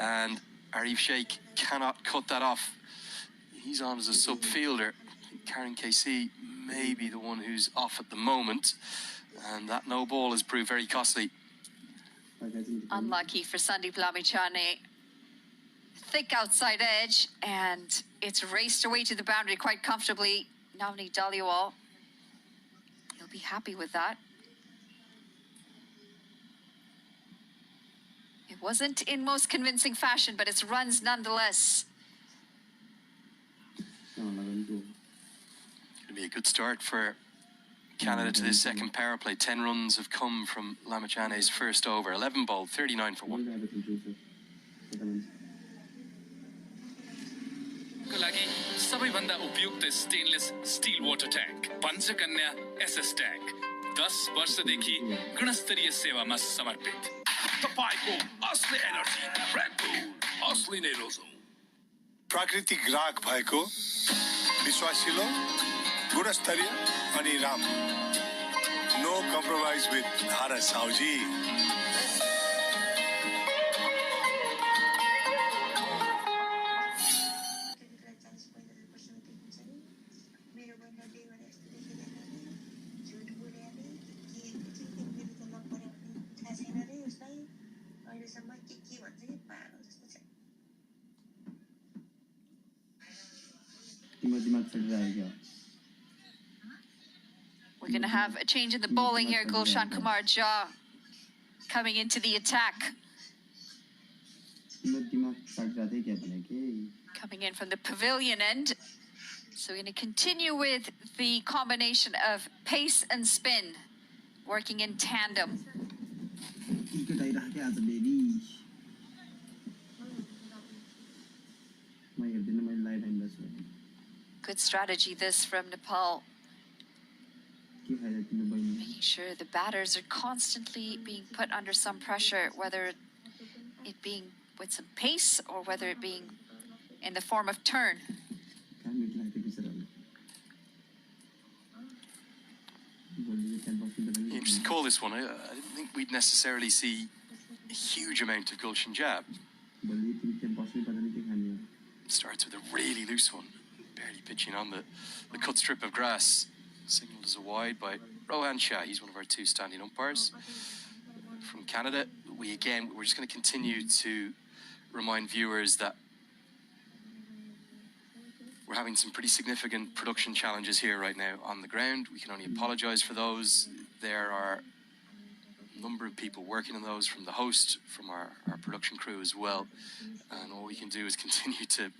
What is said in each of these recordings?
and Arif Sheikh cannot cut that off. He's on as a sub-fielder. Karen KC may be the one who's off at the moment, and that no ball has proved very costly. Unlucky for Sandeep Lamichhane. Thick outside edge, and it's raced away to the boundary quite comfortably. Navneet Dhaliwal, he'll be happy with that. It wasn't in most convincing fashion, but it's runs nonetheless. Going to be a good start for Canada to this second power play. 10 runs have come from Lamichhane's first over. 11 bowled, 39 for 1. को लागि सबैभन्दा उपयुक्त stainless steel water tank Panchakanya SS tank 10 वर्षदेखि गुणस्तरीय सेवामा समर्पित तपाईको असली एनर्जी रेड बुल असली नै रोजौं प्राकृतिक ग्राहक भएको विश्वासिलो गुणस्तरीय अनि राम्रो no compromise with Bharat Sauji We're going to have a change in the bowling here. Gulshan Kumar Jha coming into the attack. Coming in from the pavilion end. So we're going to continue with the combination of pace and spin, working in tandem. Good strategy this from Nepal. Making sure the batters are constantly being put under some pressure, whether it being with some pace or whether it being in the form of turn. Interesting call this one. I didn't think we'd necessarily see a huge amount of Gulshan jab. Starts with a really loose one, barely pitching on the cut strip of grass. Signalled as a wide by Rohan Shah. He's one of our 2 standing umpires from Canada. We're just going to continue to remind viewers that we're having some pretty significant production challenges here right now on the ground. We can only apologise for those. There are a number of people working on those from the host, from our production crew as well. And all we can do is continue to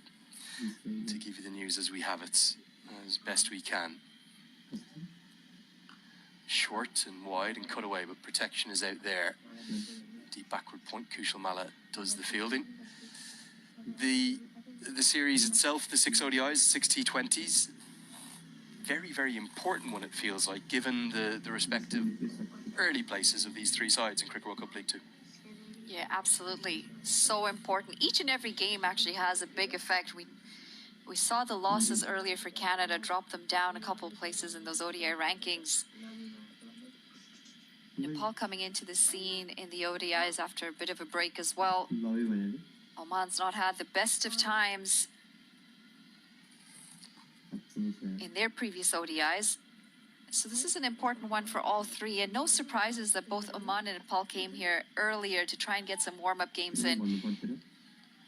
give you the news as we have it, as best we can. Short and wide and cut away, but protection is out there. Deep backward point. Kushal Malla does the fielding. The series itself, the 6 ODIs, 6 T20s, very, very important one, it feels like, given the respective early places of these 3 sides in Cricket World Cup League 2. Yeah, absolutely. So important. Each and every game actually has a big effect. We saw the losses earlier for Canada, drop them down a couple of places in those ODI rankings. Nepal coming into the scene in the ODIs after a bit of a break as well. Oman's not had the best of times in their previous ODIs. So this is an important one for all 3. And no surprises that both Oman and Nepal came here earlier to try and get some warm-up games in.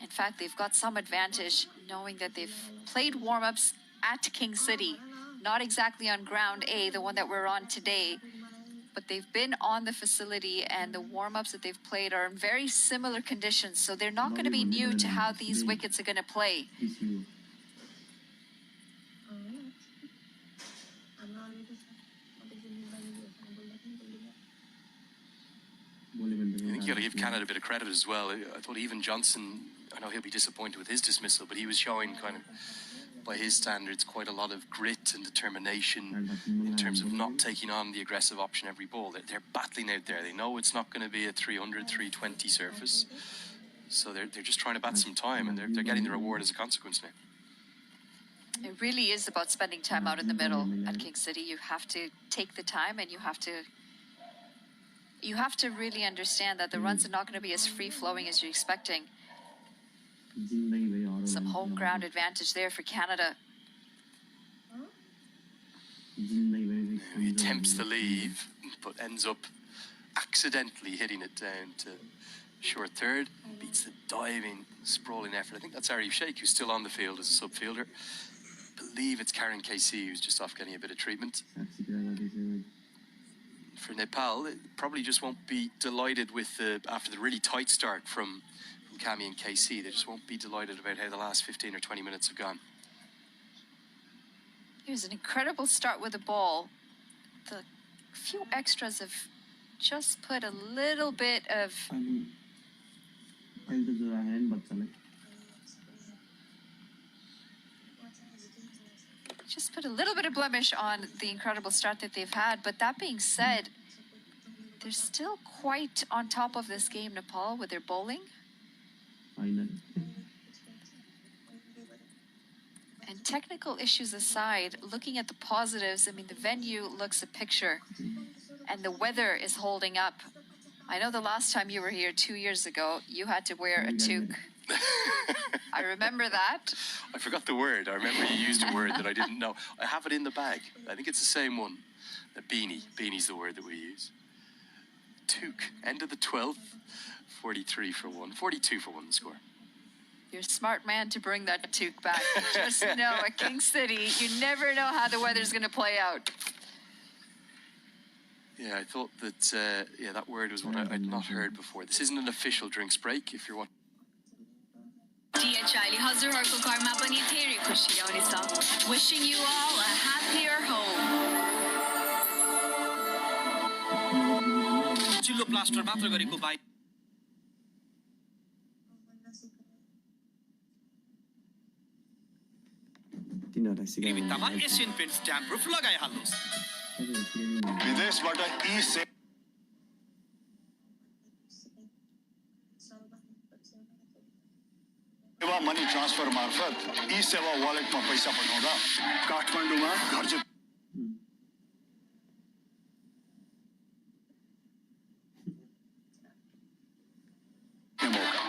In fact, they've got some advantage knowing that they've played warm-ups at King City. Not exactly on ground A, the one that we're on today, but they've been on the facility, and the warm-ups that they've played are in very similar conditions. So they're not going to be new to how these wickets are going to play. I think you got to give Canada a bit of credit as well. I thought even Johnson, I know he'll be disappointed with his dismissal, but he was showing kind of, by his standards, quite a lot of grit and determination in terms of not taking on the aggressive option every ball. They're battling out there. They know it's not going to be a 300, 320 surface. So they're just trying to bat some time, and they're getting the reward as a consequence now. It really is about spending time out in the middle at King City. You have to take the time, and you have to really understand that the runs are not going to be as free-flowing as you're expecting. Some home ground advantage there for Canada. He attempts to leave, but ends up accidentally hitting it down to short third. Beats the diving, sprawling effort. I think that's Arif Sheikh, who's still on the field as a subfielder. I believe it's Karen KC who's just off getting a bit of treatment. For Nepal, it probably just won't be delighted with after the really tight start from Cami and KC. They just won't be delighted about how the last 15 or 20 minutes have gone. Here's an incredible start with the ball. The few extras have just put a little bit of blemish on the incredible start that they've had. But that being said, they're still quite on top of this game, Nepal, with their bowling. And technical issues aside, looking at the positives, I mean, the venue looks a picture and the weather is holding up. I know the last time you were here 2 years ago, you had to wear a toque. I remember that. I forgot the word. I remember you used a word that I didn't know. I have it in the bag. I think it's the same one. A beanie. Beanie's the word that we use. Toque. End of the 12th. 43 for 1. 42 for 1 the score. You're a smart man to bring that toque back. Just know, at King City, you never know how the weather's going to play out. Yeah, I thought that, that word was what I'd not heard before. This isn't an official drinks break, if you're watching. DHIले हजुरहरूको घरमा पनि धेरै खुसी ल्याउनेछ. Wishing you all a happier home. चिल्लो plaster मात्र गरेको बाइक निमित्तमा एसियन पेन्ट स्ट्याम्प प्रुफ लगाइहाल्नुहोस्. विदेशबाट सेवा मनी ट्रान्सफर मार्फत ई सेवा वालेटमा पैसा पठाउँदा काठमाडौँमा घर मौका.